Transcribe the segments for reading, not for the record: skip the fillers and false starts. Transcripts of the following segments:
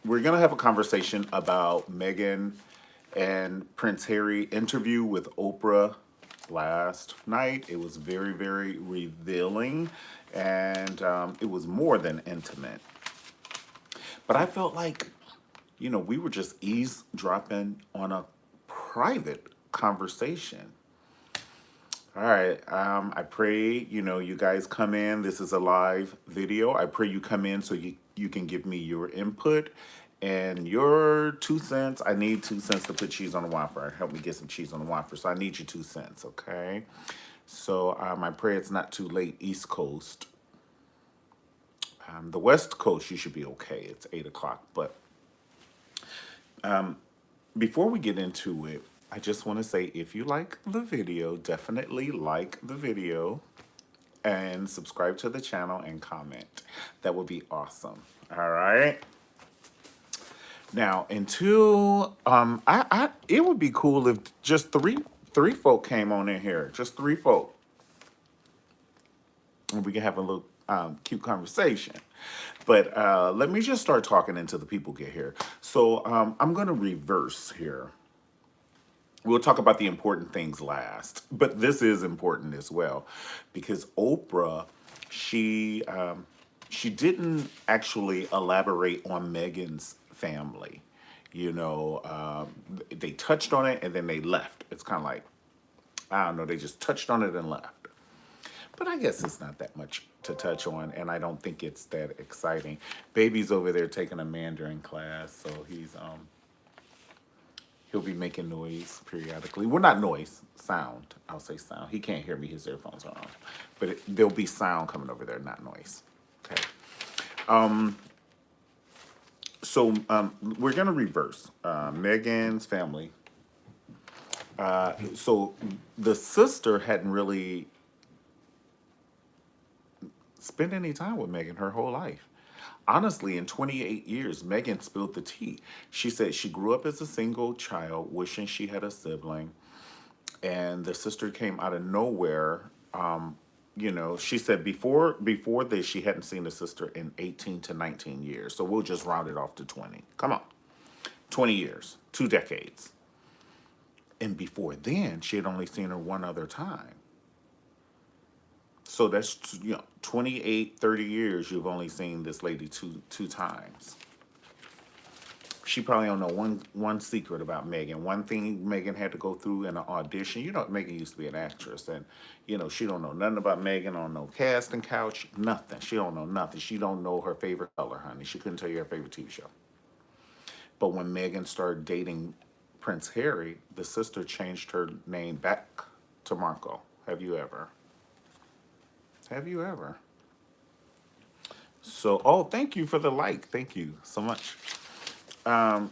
we're gonna have a conversation about Meghan and Prince Harry interview with Oprah last night. It was very, very revealing, and it was more than intimate. But I felt like, we were just eavesdropping on a private conversation. All right. I pray, you guys come in. This is a live video. I pray you come in so you can give me your input and your 2 cents. I need 2 cents to put cheese on the waffle. Help me get some cheese on the waffle. So I need your 2 cents, okay? So I pray it's not too late, East Coast. The West Coast, you should be okay. It's 8 o'clock. But before we get into it, I just want to say if you like the video, definitely like the video and subscribe to the channel and comment. That would be awesome. All right. Now, until it would be cool if just three folk came on in here, just three folk, and we can have a little cute conversation. But let me just start talking until the people get here. So I'm gonna reverse here. We'll talk about the important things last, but this is important as well because Oprah, she didn't actually elaborate on Meghan's family. They touched on it and then they left. It's kind of like, I don't know, they just touched on it and left. But I guess it's not that much to touch on, and I don't think it's that exciting. Baby's over there taking a Mandarin class, so he'll be making noise periodically. Well, not noise, sound. I'll say sound. He can't hear me. His earphones are on. But there'll be sound coming over there, not noise. Okay. So we're going to reverse. Meghan's family. So the sister hadn't really spent any time with Meghan her whole life. Honestly, in 28 years, Meghan spilled the tea. She said she grew up as a single child, wishing she had a sibling, and the sister came out of nowhere. She said before this, she hadn't seen the sister in 18 to 19 years. So we'll just round it off to 20. Come on, 20 years, 2 decades. And before then, she had only seen her one other time. So that's 28, 30 years you've only seen this lady two times. She probably don't know one secret about Meghan. One thing Meghan had to go through in an audition. Meghan used to be an actress, and she don't know nothing about Meghan on no casting couch, nothing. She don't know nothing. She don't know her favorite color, honey. She couldn't tell you her favorite TV show. But when Meghan started dating Prince Harry, the sister changed her name back to Marco. Have you ever? Have you ever? So, thank you for the like. Thank you so much.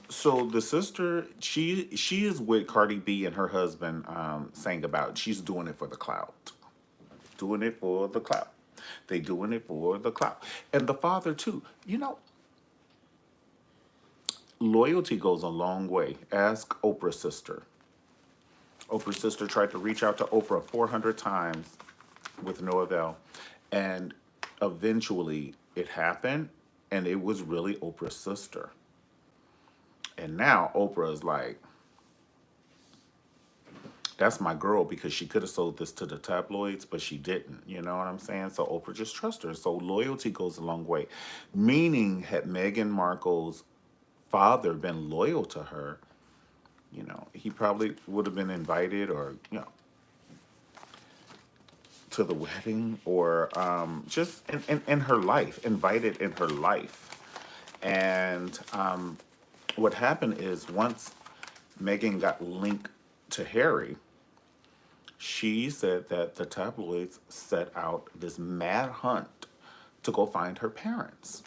So the sister, she is with Cardi B and her husband sang about. She's doing it for the clout. Doing it for the clout. They doing it for the clout. And the father too. Loyalty goes a long way. Ask Oprah's sister. Oprah's sister tried to reach out to Oprah 400 times with no avail. And eventually it happened, and it was really Oprah's sister. And now Oprah is like, that's my girl, because she could have sold this to the tabloids, but she didn't. You know what I'm saying? So Oprah just trusts her. So loyalty goes a long way. Meaning, had Meghan Markle's father been loyal to her, he probably would have been invited or, to the wedding, or just in her life, invited in her life. And what happened is once Meghan got linked to Harry, she said that the tabloids set out this mad hunt to go find her parents.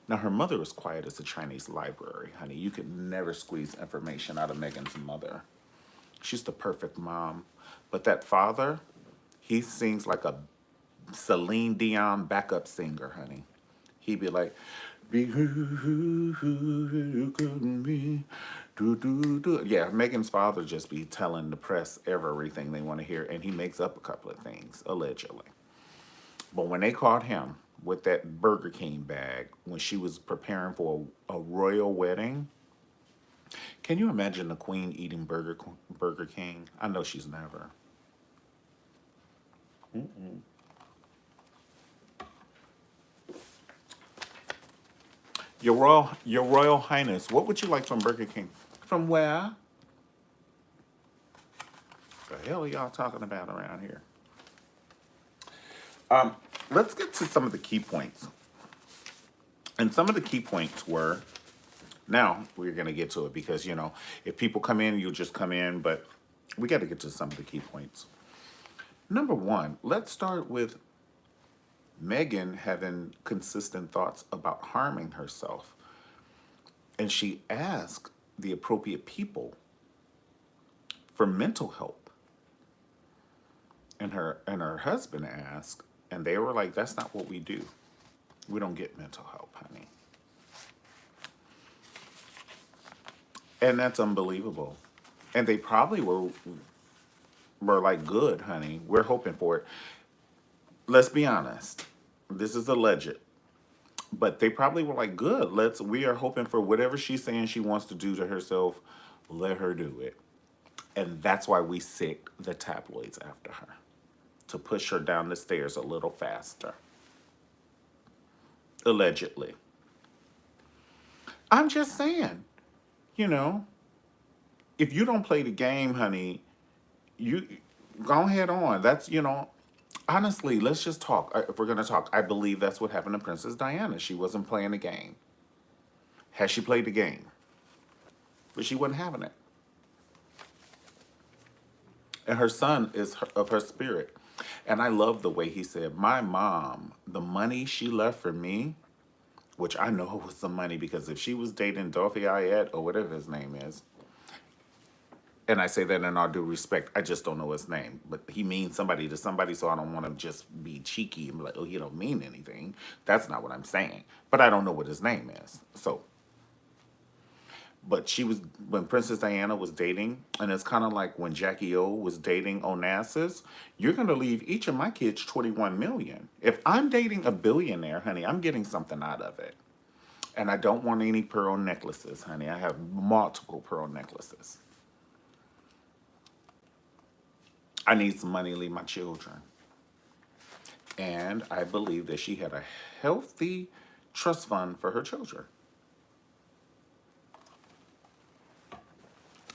Now, her mother was quiet as a Chinese library, honey. You could never squeeze information out of Meghan's mother. She's the perfect mom. But that father, he sings like a Celine Dion backup singer, honey. He'd be like, yeah, Meghan's father just be telling the press everything they want to hear, and he makes up a couple of things, allegedly. But when they caught him, with that Burger King bag when she was preparing for a royal wedding. Can you imagine the Queen eating Burger King? I know she's never. Your Royal Highness, what would you like from Burger King? From where? The hell are y'all talking about around here? Um, let's get to some of the key points. And some of the key points were, now we're going to get to it because, if people come in, you'll just come in, but we got to get to some of the key points. Number one, let's start with Meghan having consistent thoughts about harming herself. And she asked the appropriate people for mental help. And her husband asked, and they were like, that's not what we do. We don't get mental help, honey. And that's unbelievable. And they probably were like, good, honey. We're hoping for it. Let's be honest. This is alleged. But they probably were like, good, we are hoping for whatever she's saying she wants to do to herself, let her do it. And that's why we sick the tabloids after her. To push her down the stairs a little faster. Allegedly. I'm just saying, you know, if you don't play the game, honey, you go ahead on. Honestly, let's just talk. If we're going to talk, I believe that's what happened to Princess Diana. She wasn't playing the game. Had she played the game? But she wasn't having it. And her son is of her spirit. And I love the way he said, my mom, the money she left for me, which I know was some money because if she was dating Dorothy Ayet or whatever his name is, and I say that in all due respect, I just don't know his name. But he means somebody to somebody, so I don't want to just be cheeky and be like, oh, he don't mean anything. That's not what I'm saying. But I don't know what his name is. But when Princess Diana was dating, and it's kind of like when Jackie O was dating Onassis, you're going to leave each of my kids 21 million. If I'm dating a billionaire, honey, I'm getting something out of it. And I don't want any pearl necklaces, honey. I have multiple pearl necklaces. I need some money to leave my children. And I believe that she had a healthy trust fund for her children.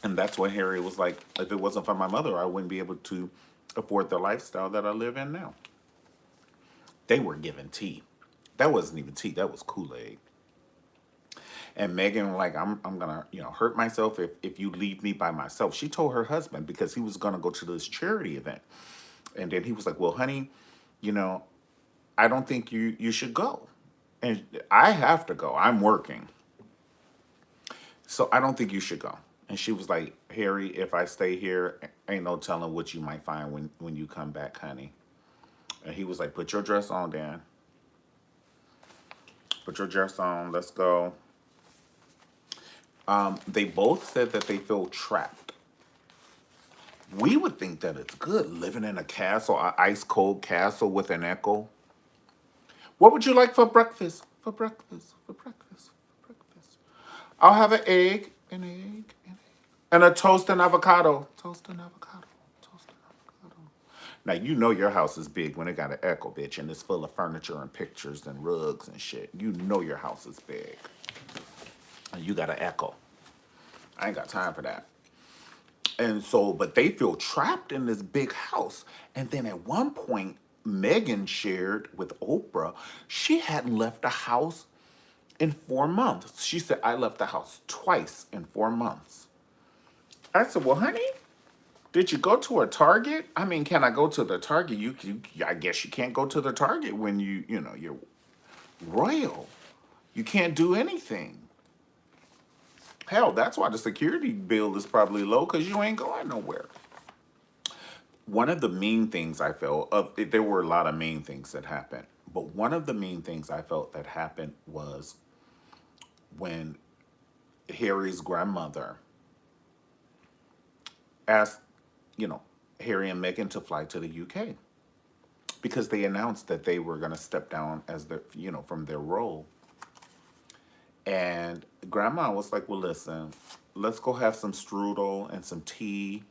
And that's what Harry was like, if it wasn't for my mother, I wouldn't be able to afford the lifestyle that I live in now. They were given tea. That wasn't even tea, that was Kool-Aid. And Meghan was like, I'm gonna, hurt myself if you leave me by myself. She told her husband because he was gonna go to this charity event. And then he was like, well, honey, you know, I don't think you should go. And I have to go. I'm working. So I don't think you should go. And she was like, Harry, if I stay here, ain't no telling what you might find when you come back, honey. And he was like, put your dress on, Dan. Put your dress on. Let's go. They both said that they feel trapped. We would think that it's good living in a castle, an ice cold castle with an echo. What would you like for breakfast? For breakfast, for breakfast, for breakfast. I'll have an egg, and a toast and avocado. Toast and avocado, toast and avocado. Now, you know your house is big when it got an echo, bitch, and it's full of furniture and pictures and rugs and shit. You know your house is big. And you got an echo. I ain't got time for that. And so, but they feel trapped in this big house. And then at one point, Meghan shared with Oprah, she hadn't left the house in 4 months. She said, I left the house twice in 4 months. I said, well, honey, did you go to a Target? I mean, can I go to the Target? I guess you can't go to the Target when you're royal. You can't do anything. Hell, that's why the security bill is probably low, because you ain't going nowhere. One of the mean things I felt, there were a lot of mean things that happened, but one of the mean things I felt that happened was when Harry's grandmother asked, Harry and Meghan to fly to the UK because they announced that they were going to step down as the, from their role. And grandma was like, well, listen, let's go have some strudel and some tea,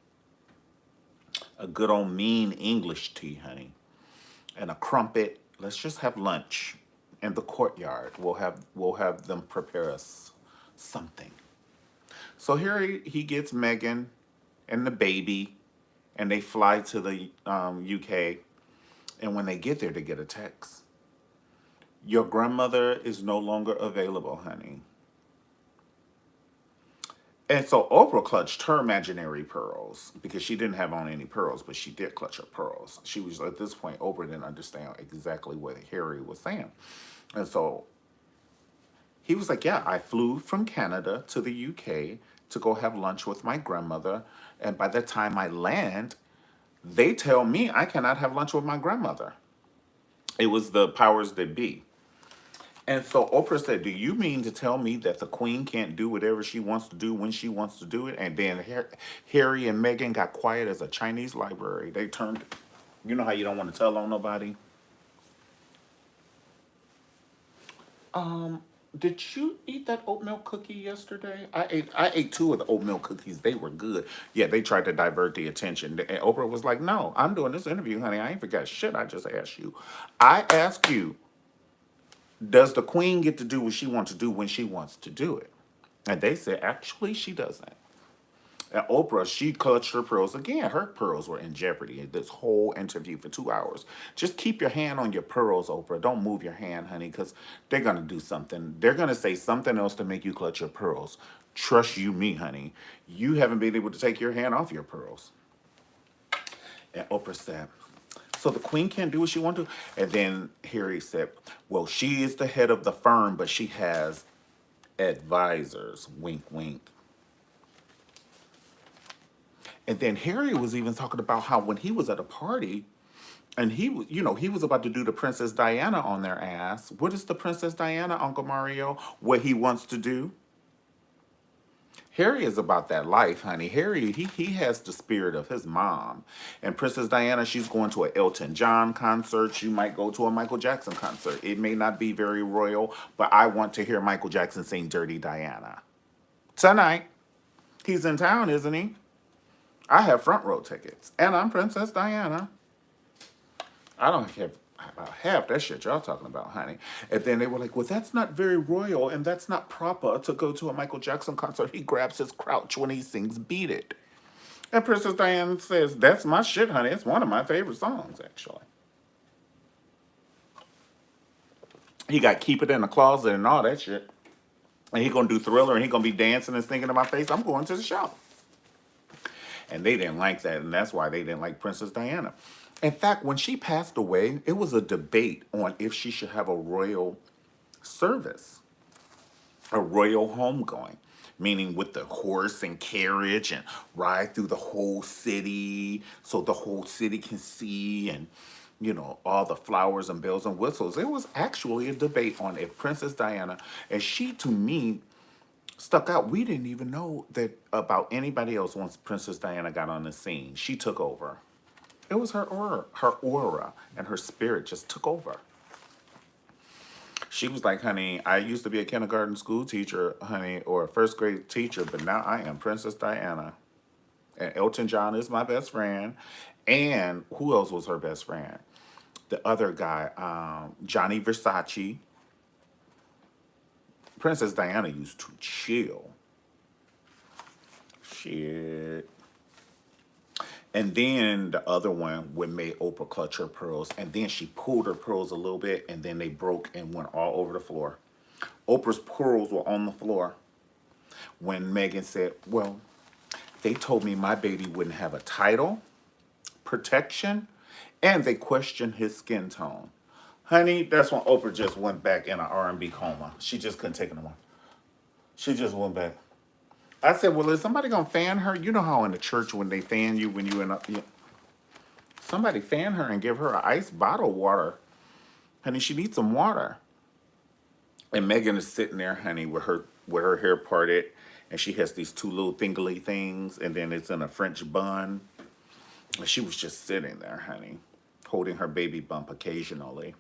a good old mean English tea, honey, and a crumpet. Let's just have lunch in the courtyard. We'll have them prepare us something. So here he gets Meghan and the baby, and they fly to the UK. And when they get there, they get a text. Your grandmother is no longer available, honey. And so Oprah clutched her imaginary pearls because she didn't have on any pearls, but she did clutch her pearls. She was, at this point, Oprah didn't understand exactly what Harry was saying. And so he was like, yeah, I flew from Canada to the UK to go have lunch with my grandmother. And by the time I land, they tell me I cannot have lunch with my grandmother. It was the powers that be. And so Oprah said, do you mean to tell me that the queen can't do whatever she wants to do when she wants to do it? And then Harry and Meghan got quiet as a Chinese library. They turned, you know how you don't want to tell on nobody? Did you eat that oat milk cookie yesterday? I ate two of the oat milk cookies. They were good. Yeah, they tried to divert the attention. And Oprah was like, no, I'm doing this interview, honey. I ain't forgot shit. I just asked you. I asked you, does the queen get to do what she wants to do when she wants to do it? And they said, actually, she doesn't. And Oprah, she clutched her pearls again. Her pearls were in jeopardy in this whole interview for 2 hours. Just keep your hand on your pearls, Oprah. Don't move your hand, honey, because they're going to do something. They're going to say something else to make you clutch your pearls. Trust you me, honey. You haven't been able to take your hand off your pearls. And Oprah said, so the queen can't do what she wants to? And then Harry said, well, she is the head of the firm, but she has advisors. Wink, wink. And then Harry was even talking about how when he was at a party and he was about to do the Princess Diana on their ass. What is the Princess Diana, Uncle Mario? What he wants to do? Harry is about that life, honey. Harry, he has the spirit of his mom. And Princess Diana, she's going to an Elton John concert. She might go to a Michael Jackson concert. It may not be very royal, but I want to hear Michael Jackson sing Dirty Diana. Tonight. He's in town, isn't he? I have front row tickets. And I'm Princess Diana. I don't care about half that shit y'all talking about, honey. And then they were like, well, that's not very royal and that's not proper to go to a Michael Jackson concert. He grabs his crouch when he sings Beat It. And Princess Diana says, that's my shit, honey. It's one of my favorite songs, actually. He got Keep It in the Closet and all that shit. And he gonna do Thriller and he gonna be dancing and singing in my face. I'm going to the show. And they didn't like that, and that's why they didn't like Princess Diana. In fact, when she passed away, it was a debate on if she should have a royal service, a royal homegoing, meaning with the horse and carriage and ride through the whole city so the whole city can see and, all the flowers and bells and whistles. It was actually a debate on if Princess Diana, and she, to me, stuck out. We didn't even know that about anybody else once Princess Diana got on the scene. She took over. It was her aura and her spirit just took over. She was like, honey, I used to be a kindergarten school teacher, honey, or a first grade teacher, but now I am Princess Diana. And Elton John is my best friend. And who else was her best friend? The other guy, Johnny Versace. Princess Diana used to chill. Shit. And then the other one would make Oprah clutch her pearls. And then she pulled her pearls a little bit and then they broke and went all over the floor. Oprah's pearls were on the floor when Meghan said, well, they told me my baby wouldn't have a title, protection, and they questioned his skin tone. Honey, that's when Oprah just went back in an R&B coma. She just couldn't take it anymore. She just went back. I said, well, is somebody going to fan her? You know how in the church when they fan you when you in a... Somebody fan her and give her an ice bottle of water. Honey, she needs some water. And Meghan is sitting there, honey, with her hair parted. And she has these two little thingly things. And then it's in a French bun. And she was just sitting there, honey. holding her baby bump occasionally.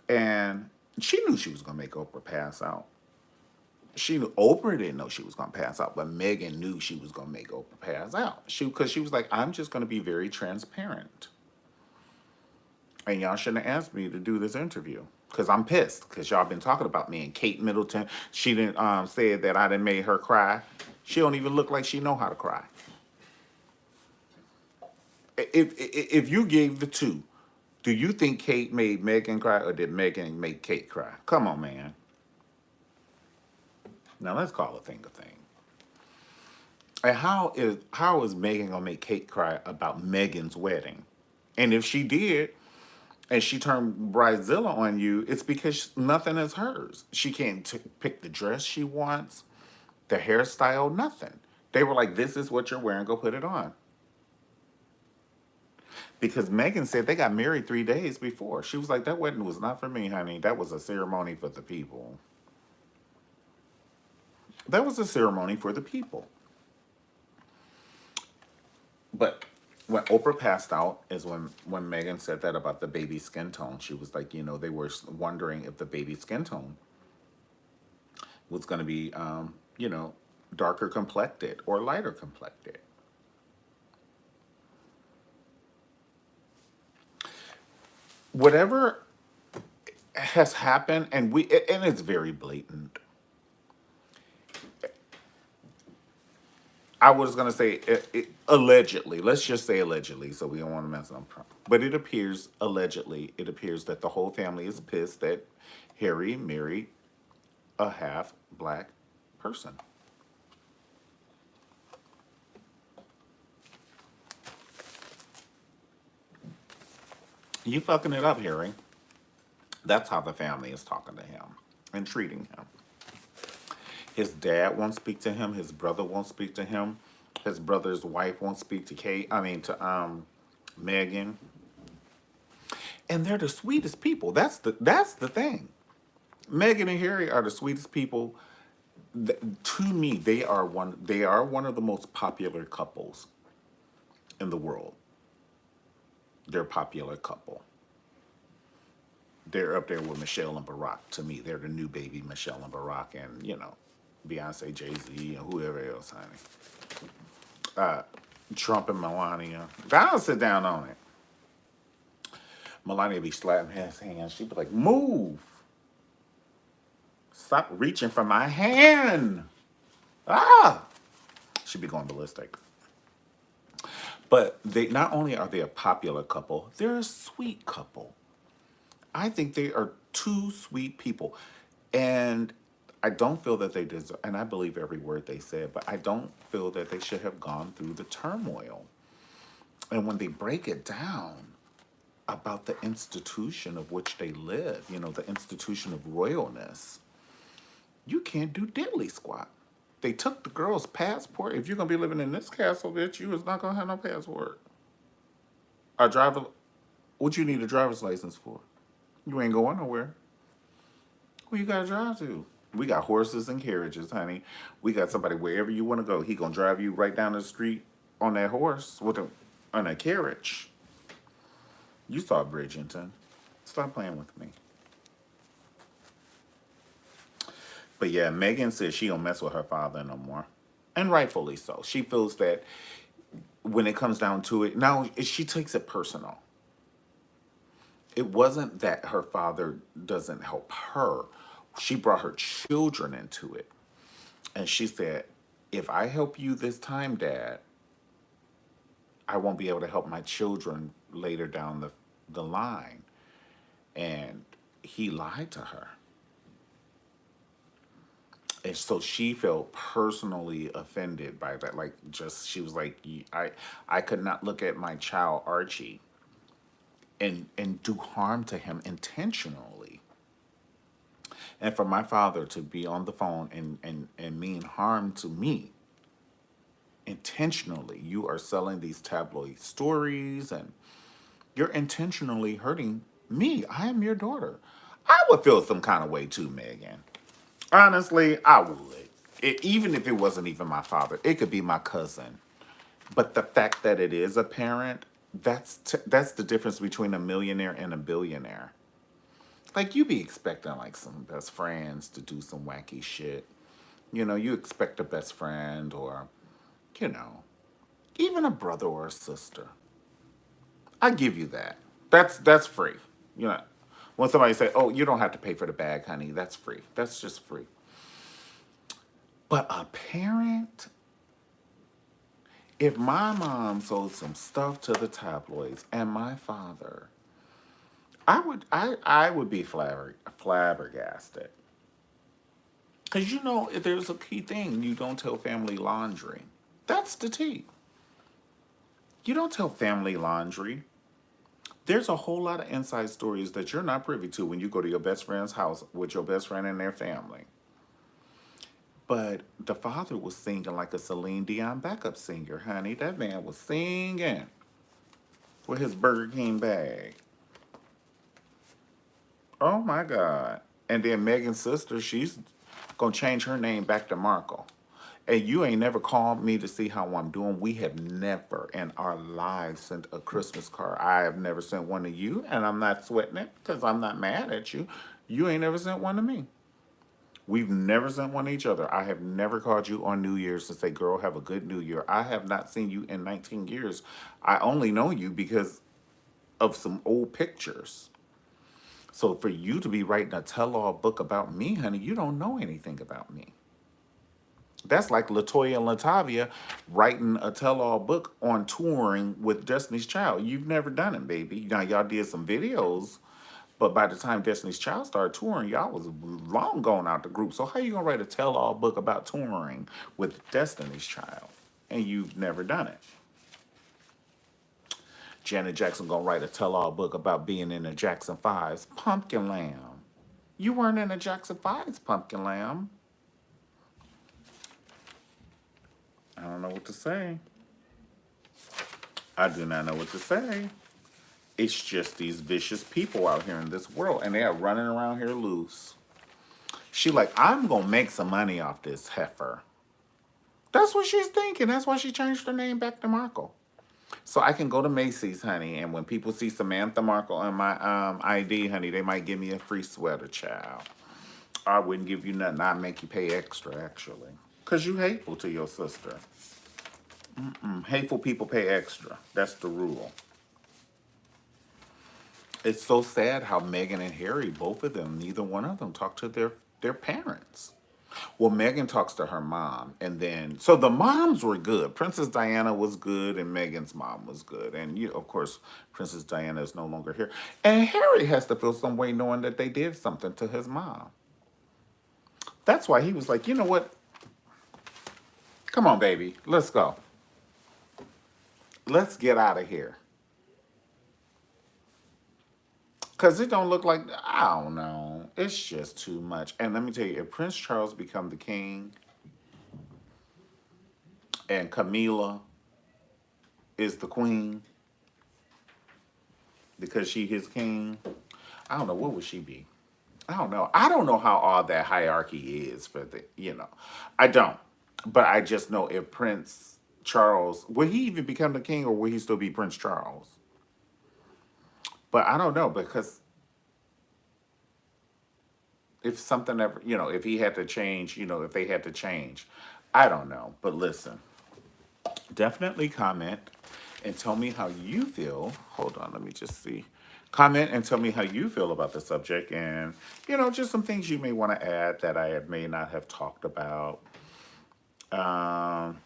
And she knew she was going to make Oprah pass out. She knew Oprah didn't know she was going to pass out, but Meghan knew she was going to make Oprah pass out. Because she was like, I'm just going to be very transparent. And y'all shouldn't have asked me to do this interview because I'm pissed because y'all been talking about me. And Kate Middleton, she didn't say that I didn't make her cry. She don't even look like she know how to cry. If you gave the two, do you think Kate made Meghan cry or did Meghan make Kate cry? Come on, man. Now let's call a thing a thing. And how is Meghan gonna make Kate cry about Meghan's wedding? And if she did, and she turned Bridezilla on you, it's because nothing is hers. She can't pick the dress she wants, the hairstyle, nothing. They were like, "This is what you're wearing. Go put it on." Because Meghan said they got married 3 days before. She was like, "That wedding was not for me, honey. That was a ceremony for the people. That was a ceremony for the people." But when Oprah passed out is when Meghan said that about the baby skin tone. She was like, they were wondering if the baby skin tone was going to be, darker complected or lighter complected. Whatever has happened, and it's very blatant. I was gonna say allegedly. Let's just say allegedly, so we don't want to mess up Trump. But it appears allegedly, it appears that the whole family is pissed that Harry married a half black person. You fucking it up, Harry. That's how the family is talking to him and treating him. His dad won't speak to him. His brother won't speak to him. His brother's wife won't speak to Meghan. And they're the sweetest people. That's the thing. Meghan and Harry are the sweetest people. To me, they are one of the most popular couples in the world. They're a popular couple. They're up there with Michelle and Barack. To me, they're the new baby Michelle and Barack, and Beyonce, Jay-Z, and whoever else, honey. Trump and Melania. I'll sit down on it. Melania be slapping his hand. She'd be like, "Move! Stop reaching for my hand!" Ah! She'd be going ballistic. But they not only are they a popular couple, they're a sweet couple. I think they are two sweet people. And I don't feel that they deserve, and I believe every word they said, but I don't feel that they should have gone through the turmoil. And when they break it down about the institution of which they live, the institution of royalness, you can't do diddly squat. They took the girl's passport. If you're going to be living in this castle, bitch, you is not going to have no passport. A driver, what you need a driver's license for? You ain't going nowhere. Who you got to drive to? We got horses and carriages, honey. We got somebody wherever you want to go. He going to drive you right down the street on that horse on a carriage. You saw Bridgerton. Stop playing with me. But yeah, Meghan says she don't mess with her father no more. And rightfully so. She feels that when it comes down to it, now she takes it personal. It wasn't that her father doesn't help her. She brought her children into it. And she said, if I help you this time, Dad, I won't be able to help my children later down the line. And he lied to her. And so she felt personally offended by that. She was like, I could not look at my child, Archie, and do harm to him intentionally. And for my father to be on the phone and mean harm to me intentionally, you are selling these tabloid stories and you're intentionally hurting me. I am your daughter. I would feel some kind of way too, Meghan. Honestly, I would. Even if it wasn't even my father, it could be my cousin. But the fact that it is a parent, That's the difference between a millionaire and a billionaire. Like you be expecting like some best friends to do some wacky shit. You expect a best friend or, you know, even a brother or a sister. I give you that. That's free. You know, when somebody say, "Oh, you don't have to pay for the bag, honey," that's free. That's just free. But a parent, if my mom sold some stuff to the tabloids and my father, I would be flabbergasted. Cause if there's a key thing, you don't tell family laundry. That's the tea. You don't tell family laundry. There's a whole lot of inside stories that you're not privy to when you go to your best friend's house with your best friend and their family. But the father was singing like a Celine Dion backup singer, honey. That man was singing with his Burger King bag. Oh my God. And then Megan's sister, she's gonna change her name back to Markle. And you ain't never called me to see how I'm doing. We have never in our lives sent a Christmas card. I have never sent one to you, and I'm not sweating it because I'm not mad at you. You ain't never sent one to me. We've never sent one to each other. I have never called you on New Year's to say, girl, have a good New Year. I have not seen you in 19 years. I only know you because of some old pictures. So for you to be writing a tell-all book about me, honey, you don't know anything about me. That's like Latoya and Latavia writing a tell-all book on touring with Destiny's Child. You've never done it, baby. Now y'all did some videos, but by the time Destiny's Child started touring, y'all was long gone out the group. So how you gonna write a tell-all book about touring with Destiny's Child? And you've never done it. Janet Jackson gonna write a tell-all book about being in the Jackson Five's Pumpkin Lamb. You weren't in the Jackson Five's Pumpkin Lamb. I don't know what to say. I do not know what to say. It's just these vicious people out here in this world, and they are running around here loose. She like, I'm gonna make some money off this heifer. That's what she's thinking. That's why she changed her name back to Markle. So I can go to Macy's, honey, and when people see Samantha Markle on my ID, honey, they might give me a free sweater, child. I wouldn't give you nothing. I'd make you pay extra, actually. Because you hateful to your sister. Hateful people pay extra. That's the rule. It's so sad how Meghan and Harry, both of them, neither one of them talk to their parents. Well, Meghan talks to her mom, and then so the moms were good. Princess Diana was good, and Meghan's mom was good, and of course, Princess Diana is no longer here, and Harry has to feel some way knowing that they did something to his mom. That's why he was like, you know what? Come on, baby, let's go. Let's get out of here. Cause it don't look like I don't know. It's just too much. And let me tell you, if Prince Charles become the king and Camilla is the queen because she his king, I don't know what would she be. I don't know. I don't know how all that hierarchy is for the. I don't. But I just know if Prince Charles will he even become the king or will he still be Prince Charles? But I don't know because if something ever, if he had to change, if they had to change, I don't know. But listen, definitely comment and tell me how you feel. Hold on, let me just see. Comment and tell me how you feel about the subject and, just some things you may want to add that I may not have talked about. Um,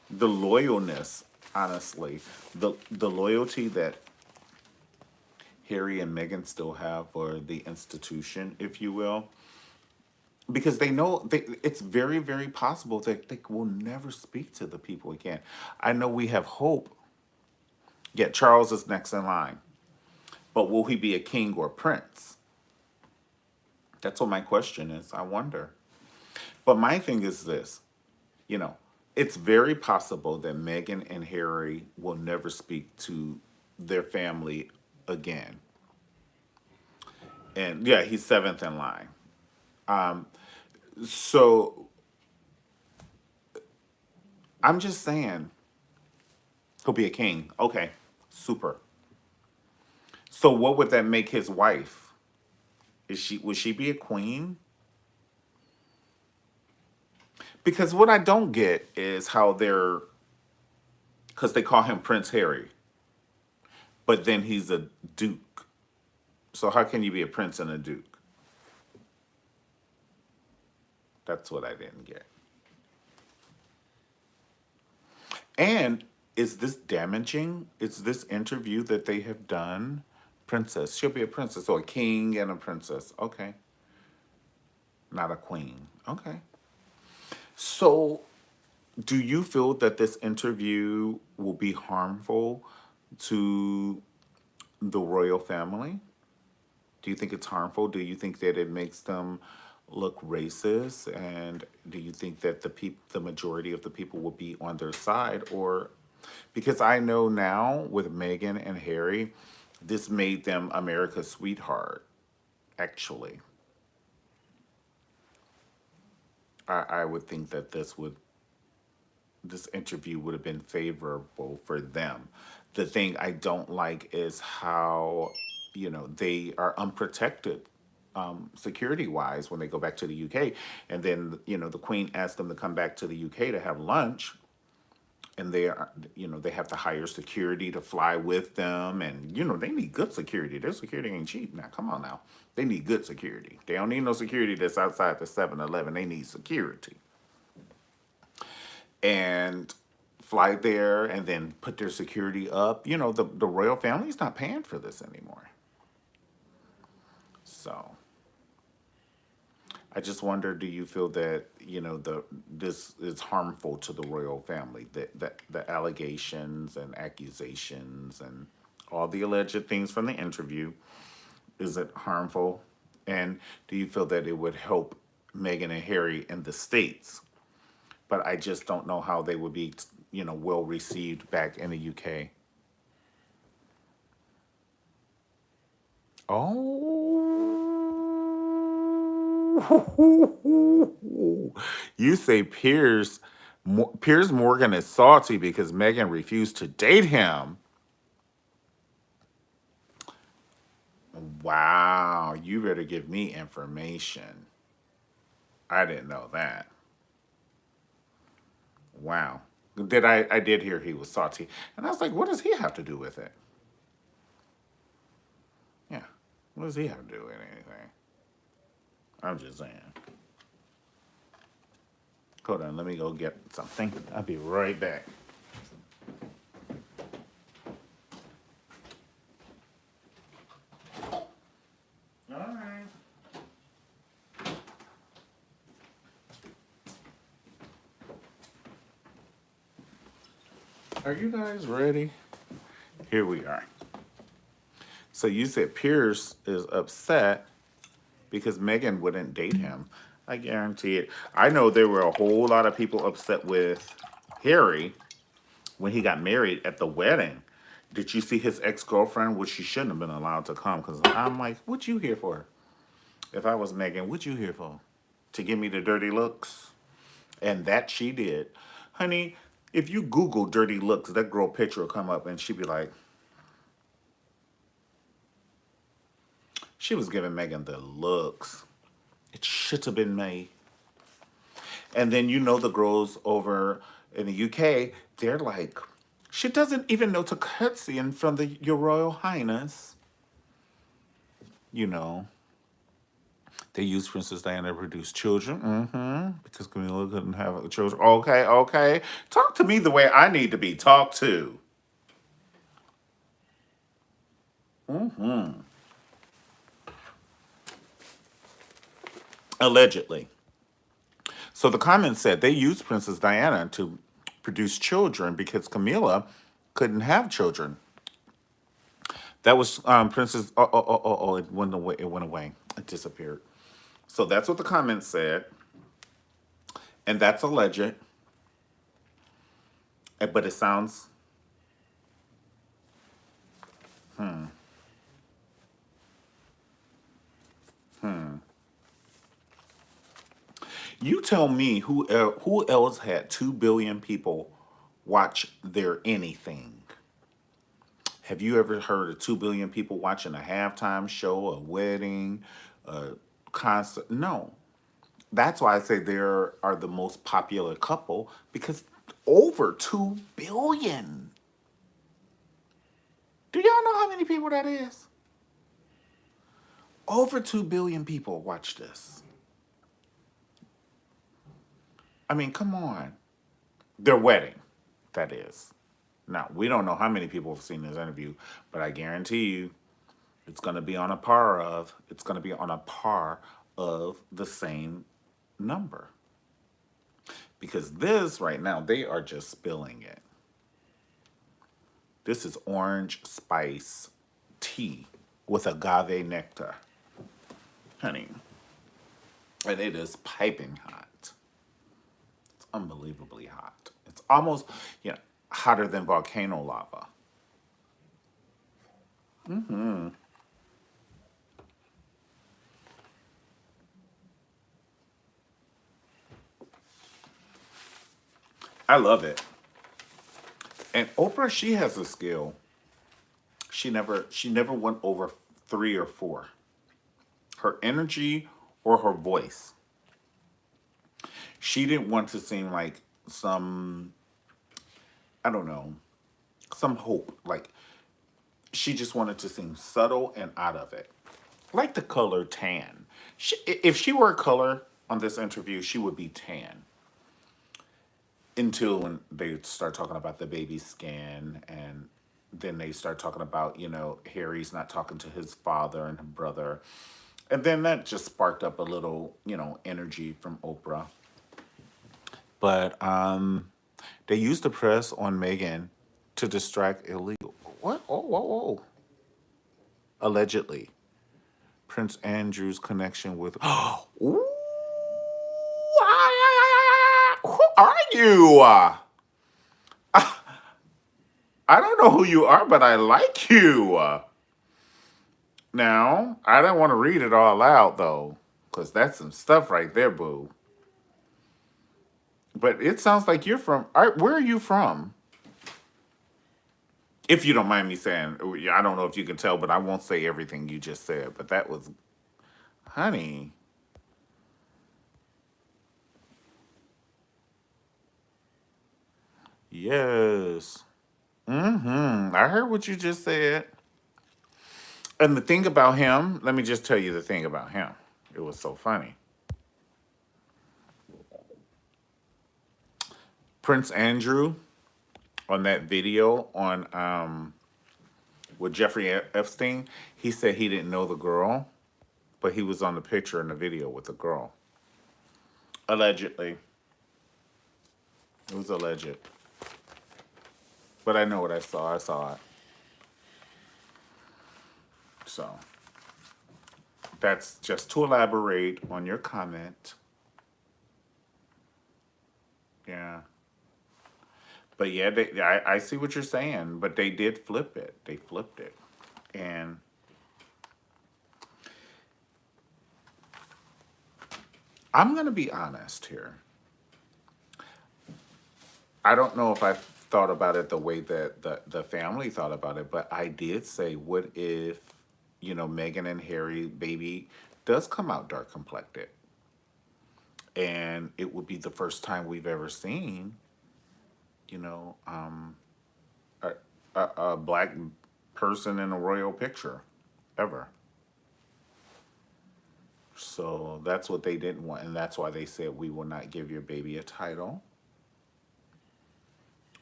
the loyalness, honestly, the loyalty that Harry and Meghan still have for the institution, if you will, because they know it's very, very possible that they will never speak to the people again. I know we have hope. Yet Charles is next in line, but will he be a king or prince? That's what my question is. I wonder. But my thing is this, you know, it's very possible that Meghan and Harry will never speak to their family again. And yeah, he's seventh in line. Um, so I'm just saying, He'll be a king. Okay, super. So what would that make his wife? Would she be a queen? Because what I don't get is how they're, because they call him Prince Harry, but then he's a duke. So how can you be a prince and a duke? That's what I didn't get. And is this damaging? Is this interview that they have done? Princess. She'll be a princess. So a king and a princess. Okay. Not a queen. Okay. So do you feel that this interview will be harmful to the royal family? Do you think it's harmful? Do you think that it makes them look racist? And do you think that the majority of the people will be on their side? Or because I know now with Meghan and Harry, this made them America's sweetheart, actually. I would think that this interview would have been favorable for them. The thing I don't like is how, they are unprotected security wise when they go back to the UK. And then, the Queen asked them to come back to the UK to have lunch. And they have to hire security to fly with them. And, they need good security. Their security ain't cheap. Now, come on now. They need good security. They don't need no security that's outside the 7-Eleven. They need security. And fly there and then put their security up. The royal family's not paying for this anymore. So I just wonder, do you feel that, this is harmful to the royal family? The allegations and accusations and all the alleged things from the interview, is it harmful? And do you feel that it would help Meghan and Harry in the States? But I just don't know how they would be, well received back in the UK. Oh, you say Piers Morgan is salty because Meghan refused to date him. Wow, you better give me information. I didn't know that. Wow. I did hear he was salty. And I was like, what does he have to do with it? Yeah. What does he have to do with anything? I'm just saying. Hold on, let me go get something. I'll be right back. All right. Are you guys ready? Here we are. So you said Pierce is upset because Meghan wouldn't date him. I guarantee it. I know there were a whole lot of people upset with Harry when he got married at the wedding. Did you see his ex-girlfriend, which she shouldn't have been allowed to come? Because I'm like, what you here for? If I was Meghan, what you here for? To give me the dirty looks? And that she did. Honey, if you Google dirty looks, that girl picture will come up and she'd be like, she was giving Meghan the looks. It should have been me. And then the girls over in the UK, they're like, she doesn't even know to curtsy in front of Your Royal Highness. They used Princess Diana to produce children. Because Camilla couldn't have children. Okay, okay. Talk to me the way I need to be talked to. Allegedly. So the comments said they used Princess Diana to produce children because Camilla couldn't have children. That was Princess. Oh! It went away. It went away. It disappeared. So that's what the comments said, and that's alleged. But it sounds. You tell me who else had 2 billion people watch their anything. Have you ever heard of 2 billion people watching a halftime show, a wedding, a concert? No. That's why I say they are the most popular couple because over 2 billion. Do y'all know how many people that is? Over 2 billion people watch this. I mean, come on. Their wedding, that is. Now, we don't know how many people have seen this interview, but I guarantee you it's going to be on a par of the same number. Because this right now, they are just spilling it. This is orange spice tea with agave nectar. Honey. And it is piping hot. It's unbelievably hot. It's almost, hotter than volcano lava. I love it. And Oprah, she has a skill. She never went over 3 or 4. Her energy or her voice. She didn't want to seem like some, I don't know, some hope. Like she just wanted to seem subtle and out of it. Like the color tan. If she were a color on this interview, she would be tan. Until when they start talking about the baby skin, and then they start talking about, Harry's not talking to his father and her brother. And then that just sparked up a little, energy from Oprah. But they used the press on Meghan to distract illegal. What? Oh, whoa, whoa. Allegedly. Prince Andrew's connection with. Ooh, who are you? I don't know who you are, but I like you. Now, I don't want to read it all out, though, because that's some stuff right there, boo. But it sounds like you're from. Where are you from? If you don't mind me saying, I don't know if you can tell, but I won't say everything you just said. But that was, honey. Yes. I heard what you just said. And the thing about him, let me just tell you the thing about him. It was so funny. Prince Andrew, on that video on with Jeffrey Epstein, he said he didn't know the girl, but he was on the picture in the video with the girl. Allegedly. It was alleged. But I know what I saw. I saw it. So that's just to elaborate on your comment. Yeah. But yeah, I see what you're saying. But they did flip it. They flipped it. And I'm going to be honest here. I don't know if I thought about it the way that the family thought about it, but I did say, what if, Meghan and Harry baby does come out dark complected? And it would be the first time we've ever seen, you know, a, a black person in a royal picture, ever. So that's what they didn't want, and that's why they said, we will not give your baby a title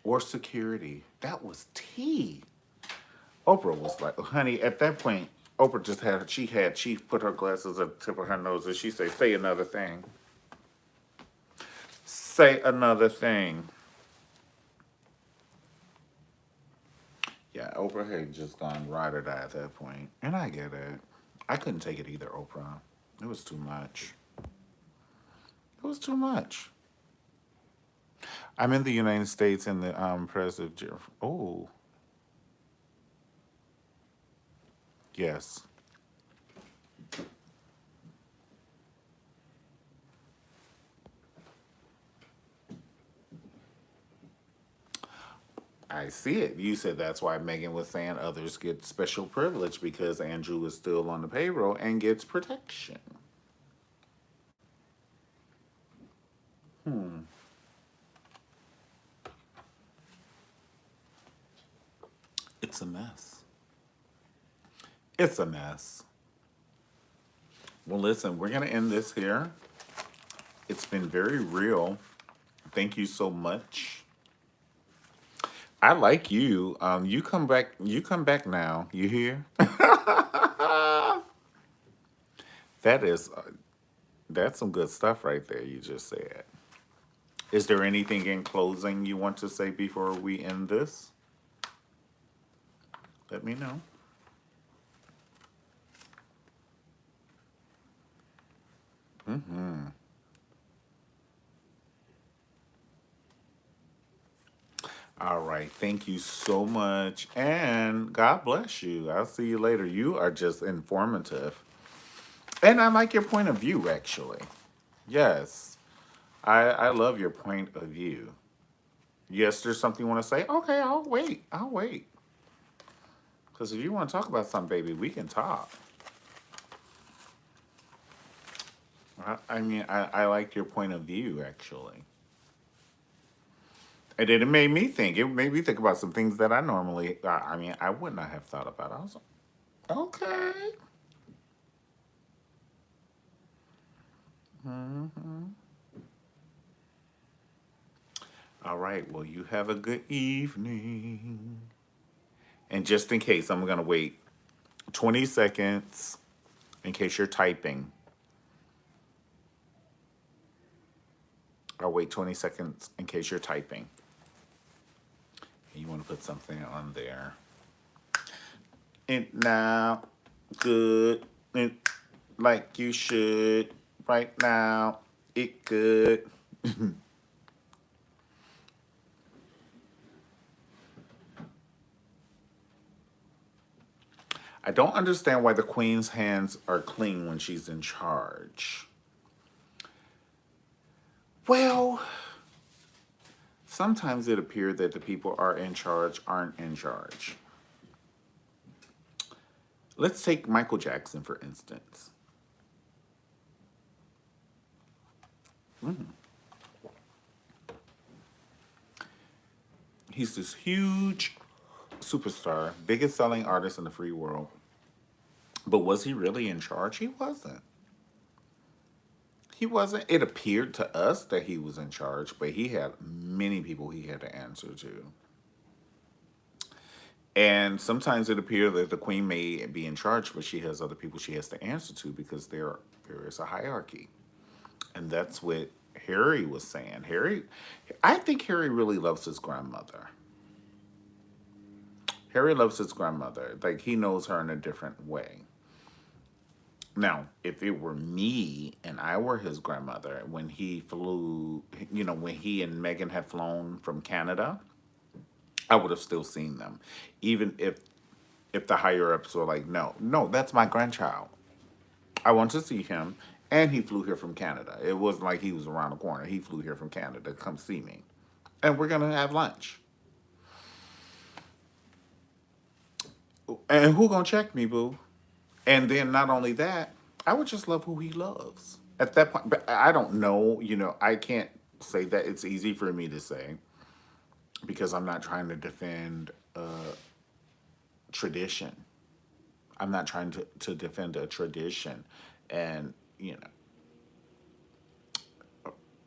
or security. That was tea. Oprah was like, honey, at that point, Oprah just she put her glasses at the tip of her nose and she said, say another thing. Say another thing. Yeah, Oprah had just gone ride or die at that point. And I get it. I couldn't take it either, Oprah. It was too much. It was too much. I'm in the United States and the president. Oh. Yes. I see it. You said that's why Megan was saying others get special privilege because Andrew is still on the payroll and gets protection. Hmm. It's a mess. It's a mess. Well, listen, we're going to end this here. It's been very real. Thank you so much. I like you. You come back. You come back now. You hear? That is, that's some good stuff right there. You just said. Is there anything in closing you want to say before we end this? Let me know. Hmm. All right. Thank you so much. And God bless you. I'll see you later. You are just informative. And I like your point of view, actually. Yes. I love your point of view. Yes, there's something you want to say? Okay, I'll wait. I'll wait. Because if you want to talk about something, baby, we can talk. I like your point of view, actually. And then it made me think. It made me think about some things that I normally, I would not have thought about. I was like, okay. Hmm. All right. Well, you have a good evening. And just in case, I'm going to wait 20 seconds in case you're typing. I'll wait 20 seconds in case you're typing. You want to put something on there. And now, good. And like you should. Right now, it good. I don't understand why the queen's hands are clean when she's in charge. Well, sometimes it appears that the people are in charge aren't in charge. Let's take Michael Jackson, for instance. Mm. He's this huge superstar, biggest selling artist in the free world. But was he really in charge? He wasn't. He wasn't. It appeared to us that he was in charge, but he had many people he had to answer to. And sometimes it appears that the queen may be in charge, but she has other people she has to answer to because there is a hierarchy. And that's what Harry was saying. I think Harry really loves his grandmother. Harry loves his grandmother. Like he knows her in a different way. Now, if it were me and I were his grandmother, when he flew, when he and Meghan had flown from Canada, I would have still seen them, even if the higher ups were like, no, no, that's my grandchild. I want to see him, and he flew here from Canada. It wasn't like he was around the corner. He flew here from Canada to come see me, and we're gonna have lunch. And who gonna check me, boo? And then not only that, I would just love who he loves at that point. But I don't know. I can't say that it's easy for me to say because I'm not trying to defend tradition. I'm not trying to defend a tradition and,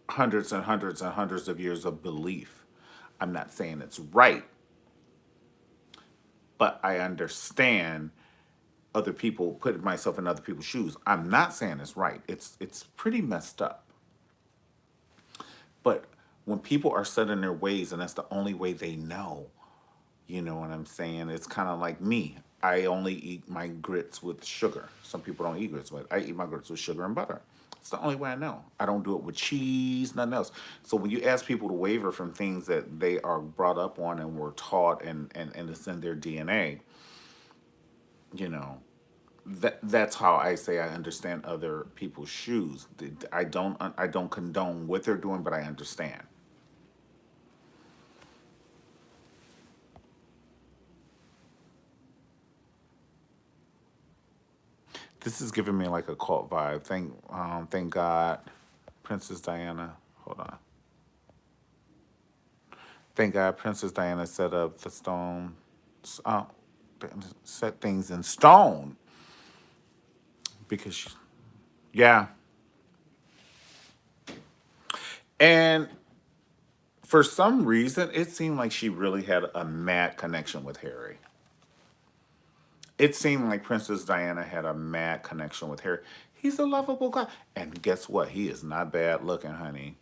hundreds and hundreds and hundreds of years of belief. I'm not saying it's right, but I understand other people, putting myself in other people's shoes. I'm not saying it's right. It's pretty messed up. But when people are set in their ways and that's the only way they know, you know what I'm saying? It's kind of like me. I only eat my grits with sugar. Some people don't eat grits, but I eat my grits with sugar and butter. It's the only way I know. I don't do it with cheese, nothing else. So when you ask people to waver from things that they are brought up on and were taught and it's in their DNA, you know, that's how I say I understand other people's shoes. I don't condone what they're doing, but I understand. This is giving me like a cult vibe. Thank God, Princess Diana. Hold on. Thank God, Princess Diana set up the stone, uh, set things in stone because she, yeah. And for some reason, it seemed like she really had a mad connection with Harry. It seemed like Princess Diana had a mad connection with Harry. He's a lovable guy. And guess what? He is not bad looking, honey.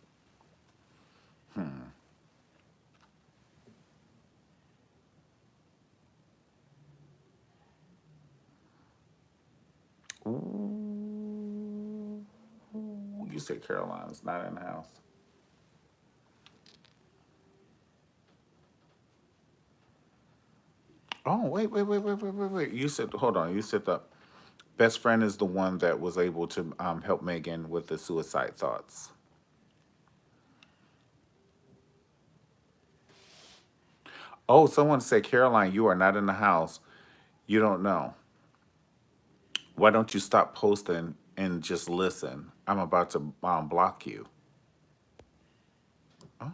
Ooh, you said Caroline's not in the house. Oh, wait. You said, hold on. You said the best friend is the one that was able to help Meghan with the suicide thoughts. Oh, someone said, Caroline, you are not in the house. You don't know. Why don't you stop posting and just listen? I'm about to block you. Oh,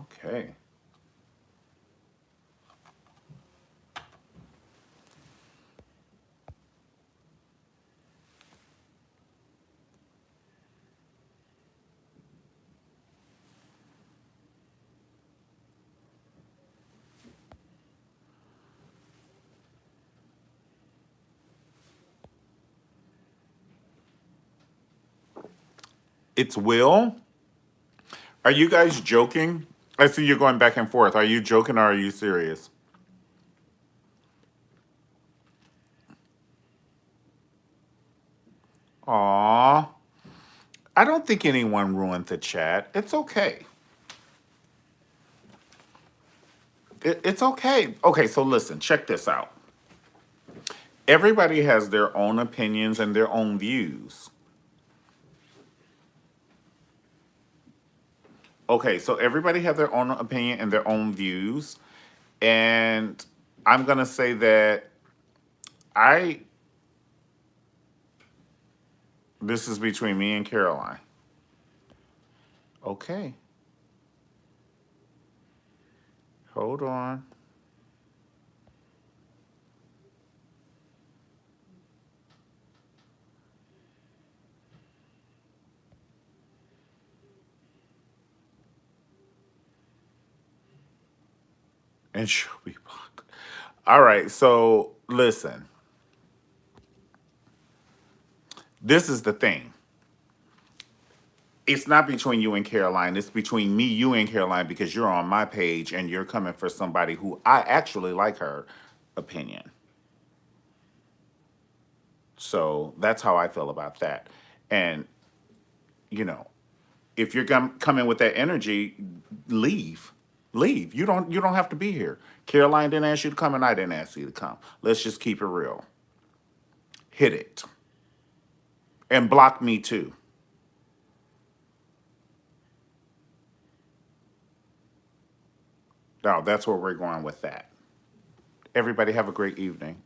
okay. It's Will. Are you guys joking? I see you're going back and forth. Are you joking or are you serious? Aw. I don't think anyone ruined the chat. It's okay. It's okay. Okay, so listen, check this out. Everybody has their own opinions and their own views. Okay, so everybody have their own opinion and their own views. And I'm going to say that I, this is between me and Caroline. Okay, hold on. And she'll be blocked. All right, so listen, this is the thing. It's not between you and Caroline. It's between me, you, and Caroline because you're on my page and you're coming for somebody who I actually like her opinion. So that's how I feel about that. And, you know, if you're coming with that energy, leave. Leave. You don't have to be here. Caroline didn't ask you to come and I didn't ask you to come. Let's just keep it real. Hit it. And block me too. Now that's where we're going with that. Everybody have a great evening.